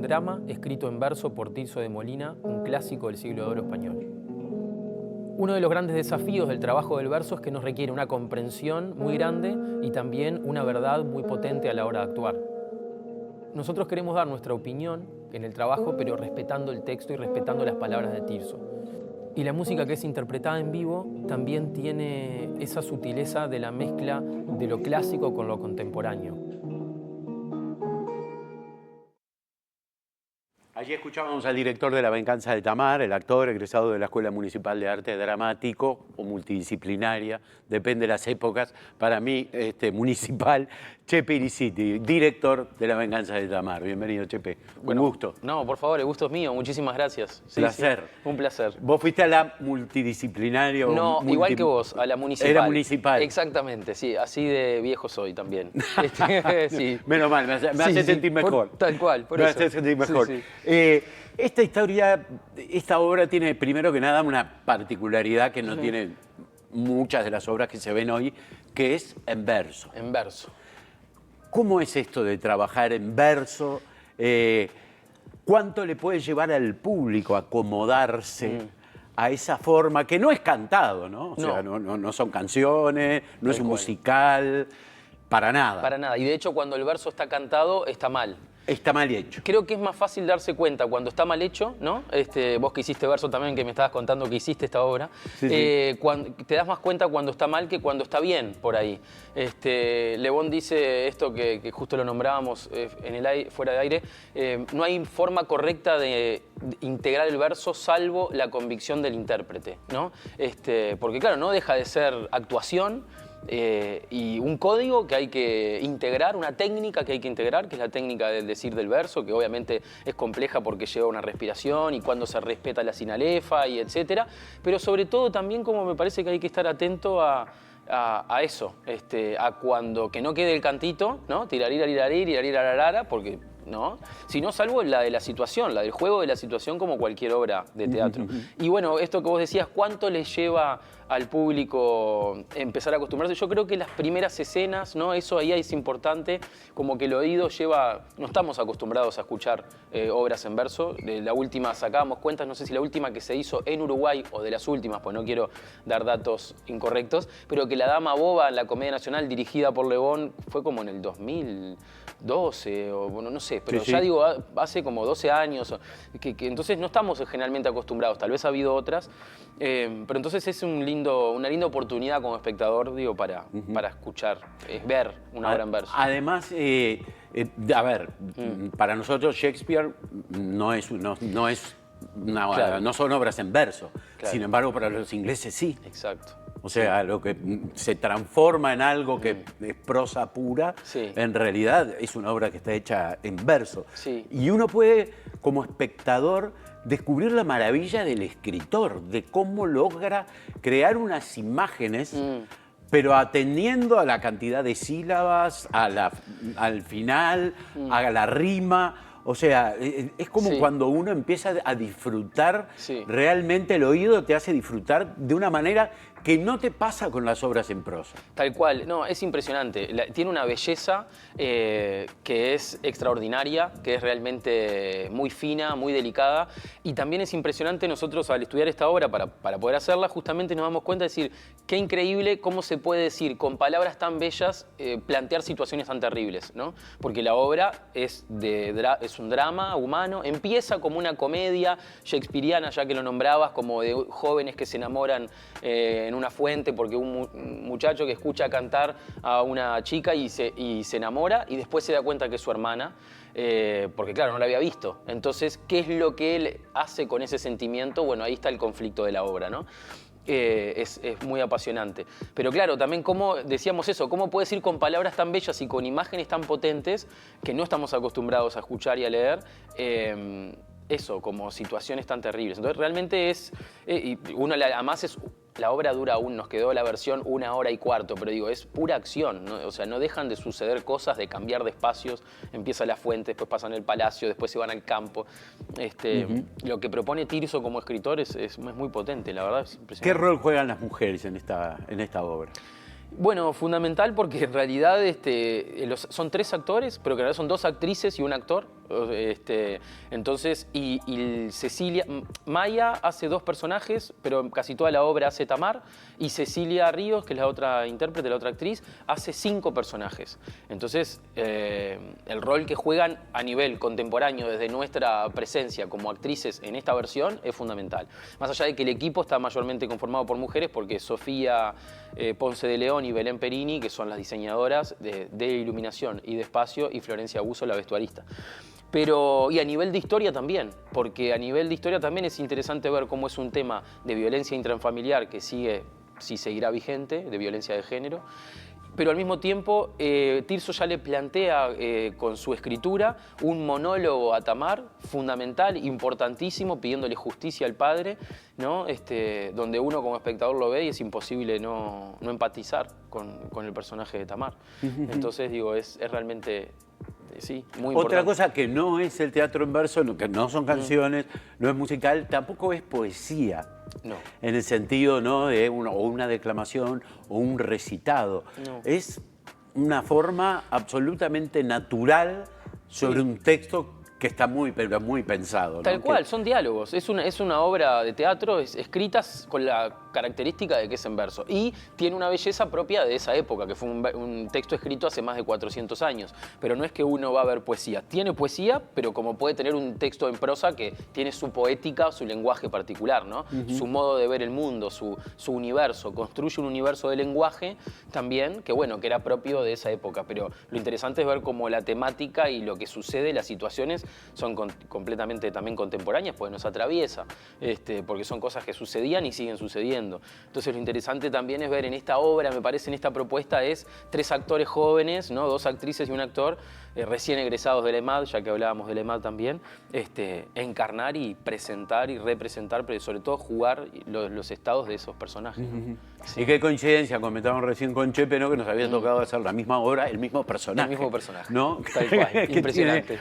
drama escrito en verso por Tirso de Molina, un clásico del siglo de oro español. Uno de los grandes desafíos del trabajo del verso es que nos requiere una comprensión muy grande y también una verdad muy potente a la hora de actuar. Nosotros queremos dar nuestra opinión en el trabajo, pero respetando el texto y respetando las palabras de Tirso. Y la música que es interpretada en vivo también tiene esa sutileza de la mezcla de lo clásico con lo contemporáneo. Allí escuchábamos al director de La Venganza de Tamar, el actor egresado de la Escuela Municipal de Arte Dramático o multidisciplinaria, depende de las épocas, para mí municipal, Chepe Irisiti, director de La Venganza de Tamar. Bienvenido, Chepe. Bueno, un gusto. No, por favor, el gusto es mío. Muchísimas gracias. Sí, placer. Sí, un placer. ¿Vos fuiste a la multidisciplinaria? No, igual que vos, a la municipal. Era municipal. Exactamente, sí. Así de viejo soy también. Sí. Menos mal, me hace sentir mejor. Tal cual, por me eso. hace sentir mejor. Sí. Esta historia, esta obra tiene primero que nada una particularidad que no tiene muchas de las obras que se ven hoy, que es en verso. En verso. ¿Cómo es esto de trabajar en verso? ¿Cuánto le puede llevar al público a acomodarse a esa forma que no es cantado, ¿no? O sea, no son canciones, no es un musical, para nada. Para nada. Y de hecho, cuando el verso está cantado, está mal. Está mal hecho. Creo que es más fácil darse cuenta cuando está mal hecho, ¿no? Vos que hiciste verso también, que me estabas contando que hiciste esta obra, sí. Te das más cuenta cuando está mal que cuando está bien, por ahí. Le Bon dice esto que justo lo nombrábamos fuera de aire, no hay forma correcta de integrar el verso salvo la convicción del intérprete, ¿no? Porque claro, no deja de ser actuación, y un código que hay que integrar, una técnica que hay que integrar, que es la técnica del decir del verso, que obviamente es compleja porque lleva una respiración y cuando se respeta la sinalefa y etcétera, pero sobre todo también como me parece que hay que estar atento a eso, a cuando que no quede el cantito, ¿no? Tiraririraririraririrarara, porque ¿no? Sino salvo la de la situación, la del juego de la situación como cualquier obra de teatro. Y bueno, esto que vos decías, ¿cuánto le lleva al público empezar a acostumbrarse? Yo creo que las primeras escenas, ¿no? Eso ahí es importante, como que el oído lleva... No estamos acostumbrados a escuchar obras en verso. De la última sacábamos cuentas, no sé si la última que se hizo en Uruguay o de las últimas, pues no quiero dar datos incorrectos, pero que La Dama Boba en la Comedia Nacional dirigida por Le Bon fue como en el 2012 o bueno, no sé, pero ya digo, hace como 12 años, que entonces no estamos generalmente acostumbrados, tal vez ha habido otras, pero entonces es una linda oportunidad como espectador, digo, para escuchar, ver una obra en verso. Además, a ver, para nosotros Shakespeare no son obras en verso, claro. Sin embargo para los ingleses sí. Exacto. O sea, lo que se transforma en algo que es prosa pura, en realidad es una obra que está hecha en verso. Sí. Y uno puede, como espectador, descubrir la maravilla del escritor, de cómo logra crear unas imágenes, pero atendiendo a la cantidad de sílabas, al final, a la rima. O sea, es como cuando uno empieza a disfrutar, realmente el oído te hace disfrutar de una manera que no te pasa con las obras en prosa. Tal cual, no, es impresionante. Tiene una belleza que es extraordinaria, que es realmente muy fina, muy delicada. Y también es impresionante nosotros al estudiar esta obra, para poder hacerla, justamente nos damos cuenta de decir, qué increíble cómo se puede decir con palabras tan bellas, plantear situaciones tan terribles, ¿no? Porque la obra es un drama humano, empieza como una comedia shakespeariana, ya que lo nombrabas, como de jóvenes que se enamoran en una fuente porque un muchacho que escucha cantar a una chica y se enamora y después se da cuenta que es su hermana, porque claro, no la había visto. Entonces, ¿qué es lo que él hace con ese sentimiento? Bueno, ahí está el conflicto de la obra, ¿no? Es muy apasionante. Pero claro, también como decíamos eso, cómo puedes ir con palabras tan bellas y con imágenes tan potentes que no estamos acostumbrados a escuchar y a leer, eso, como situaciones tan terribles. Entonces realmente además la obra dura nos quedó la versión 1 hora y cuarto, pero digo, es pura acción, ¿no? O sea, no dejan de suceder cosas, de cambiar de espacios, empieza la fuente, después pasan el palacio, después se van al campo. Lo que propone Tirso como escritor es muy potente, la verdad es impresionante. ¿Qué rol juegan las mujeres en esta obra? Bueno, fundamental porque en realidad son 3 actores, pero que en realidad son 2 actrices y un actor. Entonces, Cecilia, Maya hace 2 personajes, pero casi toda la obra hace Tamar, y Cecilia Ríos, que es la otra intérprete, la otra actriz, hace 5 personajes. Entonces, el rol que juegan a nivel contemporáneo desde nuestra presencia como actrices en esta versión es fundamental. Más allá de que el equipo está mayormente conformado por mujeres, porque Sofía Ponce de León y Belén Perini, que son las diseñadoras de iluminación y de espacio, y Florencia Buzo, la vestuarista. Y a nivel de historia también, porque a nivel de historia también es interesante ver cómo es un tema de violencia intrafamiliar que seguirá vigente, de violencia de género, pero al mismo tiempo Tirso ya le plantea con su escritura un monólogo a Tamar fundamental, importantísimo, pidiéndole justicia al padre, ¿no? Donde uno como espectador lo ve y es imposible no empatizar con el personaje de Tamar. Entonces digo, es realmente... Sí, muy importante. Otra cosa que no es el teatro en verso, que no son canciones, no es musical, tampoco es poesía. No. En el sentido, ¿no?, de una declamación o un recitado. No. Es una forma absolutamente natural sobre un texto que está pero muy pensado, ¿no? Tal cual, son diálogos. Es una obra de teatro escrita con la característica de que es en verso. Y tiene una belleza propia de esa época, que fue un texto escrito hace más de 400 años. Pero no es que uno va a ver poesía. Tiene poesía, pero como puede tener un texto en prosa que tiene su poética, su lenguaje particular, ¿no? Su modo de ver el mundo, su universo. Construye un universo de lenguaje también, que bueno, que era propio de esa época. Pero lo interesante es ver cómo la temática y lo que sucede, las situaciones, son completamente también contemporáneas, porque nos atraviesa, porque son cosas que sucedían y siguen sucediendo. Entonces lo interesante también es ver en esta obra, me parece, en esta propuesta, es 3 actores jóvenes, ¿no? 2 actrices y un actor, recién egresados del EMAD, ya que hablábamos del EMAD también, encarnar y presentar y representar, pero sobre todo jugar los estados de esos personajes, ¿no? Sí. Y qué coincidencia, comentábamos recién con Chepe, ¿no?, que nos había tocado hacer la misma obra, el mismo personaje. El mismo personaje, ¿no? Tal cual, impresionante.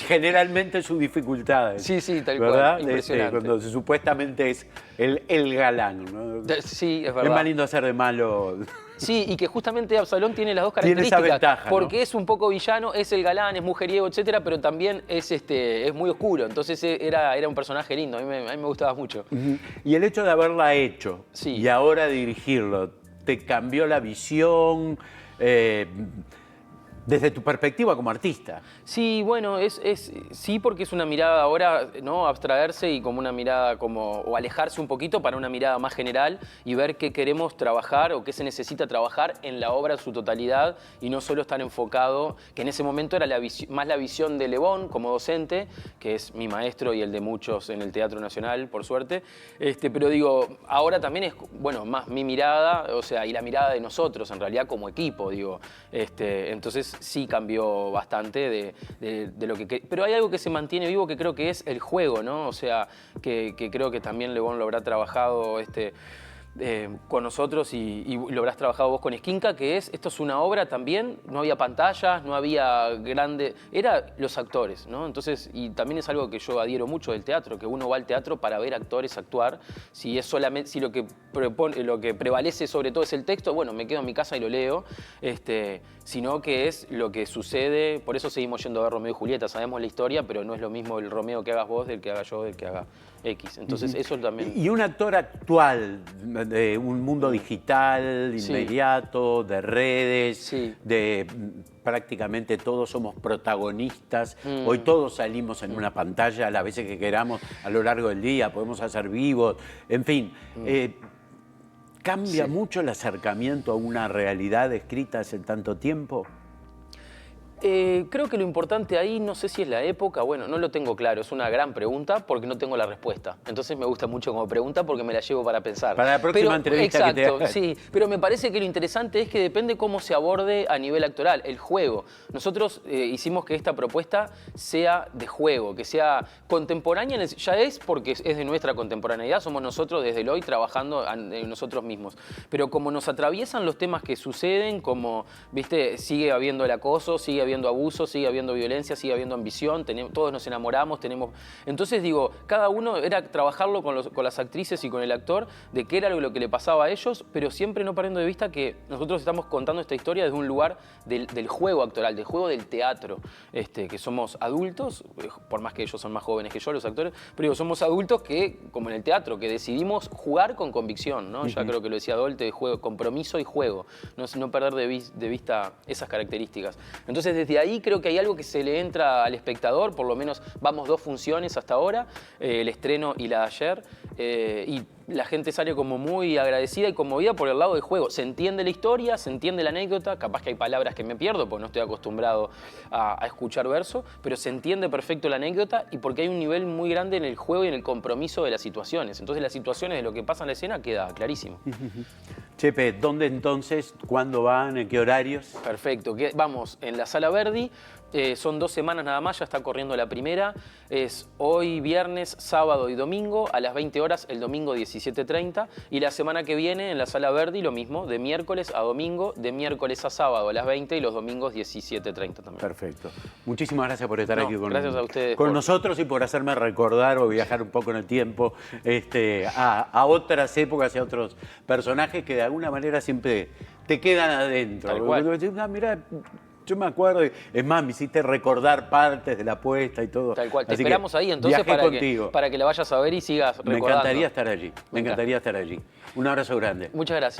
Generalmente sus dificultades. Sí, tal ¿verdad? cual, impresionante. Cuando supuestamente es el galán, ¿no? Sí, es verdad. Es más lindo hacer de malo. Sí, y que justamente Absalón tiene las 2 características. Tiene esa ventaja, porque ¿no? es un poco villano, es el galán, es mujeriego, etcétera, pero también es muy oscuro. Entonces era un personaje lindo, a mí me gustaba mucho. Y el hecho de haberla hecho y ahora dirigirlo, ¿te cambió la visión desde tu perspectiva como artista? Sí, bueno, sí, porque es una mirada ahora, ¿no?, abstraerse y como una mirada o alejarse un poquito para una mirada más general y ver qué queremos trabajar o qué se necesita trabajar en la obra en su totalidad y no solo estar enfocado, que en ese momento era más la visión de Lebón como docente, que es mi maestro y el de muchos en el Teatro Nacional, por suerte, pero digo, ahora también es, bueno, más mi mirada, o sea, y la mirada de nosotros en realidad como equipo, digo, entonces sí cambió bastante de lo que... Pero hay algo que se mantiene vivo que creo que es el juego, ¿no? O sea, que creo que también Lebón lo habrá trabajado con nosotros y lo habrás trabajado vos con Esquinca, que esto es una obra también, no había pantallas, no había era los actores, ¿no? Entonces, y también es algo que yo adhiero mucho del teatro, que uno va al teatro para ver actores actuar, si lo que prevalece sobre todo es el texto, bueno, me quedo en mi casa y lo leo, sino que es lo que sucede, por eso seguimos yendo a ver Romeo y Julieta, sabemos la historia, pero no es lo mismo el Romeo que hagas vos del que haga yo, del que haga X. Entonces eso también... Y un actor actual, de un mundo digital, inmediato, de redes, de prácticamente todos somos protagonistas. Hoy todos salimos en una pantalla las veces que queramos a lo largo del día, podemos hacer vivos, en fin. ¿Cambia mucho el acercamiento a una realidad escrita hace tanto tiempo? Creo que lo importante ahí, no sé si es la época, bueno, no lo tengo claro, es una gran pregunta porque no tengo la respuesta. Entonces me gusta mucho como pregunta porque me la llevo para pensar. Para la próxima entrevista que te haga. Sí, pero me parece que lo interesante es que depende cómo se aborde a nivel actoral, el juego. Nosotros hicimos que esta propuesta sea de juego, que sea contemporánea, ya es porque es de nuestra contemporaneidad, somos nosotros desde el hoy trabajando en nosotros mismos. Pero como nos atraviesan los temas que suceden, como, viste, sigue habiendo el acoso, sigue habiendo habiendo abuso, sigue habiendo violencia, sigue habiendo ambición, todos nos enamoramos, Entonces digo, cada uno era trabajarlo con las actrices y con el actor, de qué era lo que le pasaba a ellos, pero siempre no perdiendo de vista que nosotros estamos contando esta historia desde un lugar del juego actoral, del juego del teatro, que somos adultos, por más que ellos son más jóvenes que yo, los actores, pero digo, somos adultos que, como en el teatro, que decidimos jugar con convicción, ¿no? Ya creo que lo decía Dolte, juego, compromiso y juego, no perder de vista esas características. Entonces desde ahí creo que hay algo que se le entra al espectador, por lo menos vamos 2 funciones hasta ahora, el estreno y la de ayer, y la gente sale como muy agradecida y conmovida por el lado del juego. Se entiende la historia, se entiende la anécdota, capaz que hay palabras que me pierdo porque no estoy acostumbrado a escuchar verso, pero se entiende perfecto la anécdota y porque hay un nivel muy grande en el juego y en el compromiso de las situaciones. Entonces las situaciones de lo que pasa en la escena queda clarísimo. Chepe, ¿dónde entonces? ¿Cuándo van? ¿En qué horarios? Perfecto. Vamos en la Sala Verdi. Son 2 semanas nada más, ya está corriendo la primera. Es hoy viernes, sábado y domingo a las 20 horas, el domingo 17:30. Y la semana que viene en la Sala Verdi lo mismo, de miércoles a domingo, de miércoles a sábado a las 20 y los domingos 17:30 también. Perfecto. Muchísimas gracias por estar aquí gracias a ustedes con nosotros y por hacerme recordar o viajar un poco en el tiempo a otras épocas y a otros personajes que de alguna manera siempre te quedan adentro. Tal cual. Mirá, yo me acuerdo, es más, me hiciste recordar partes de la apuesta y todo. Tal cual, te Así esperamos ahí entonces para que la vayas a ver y sigas recordando. Me encantaría estar allí, me encantaría estar allí. Un abrazo grande. Muchas gracias.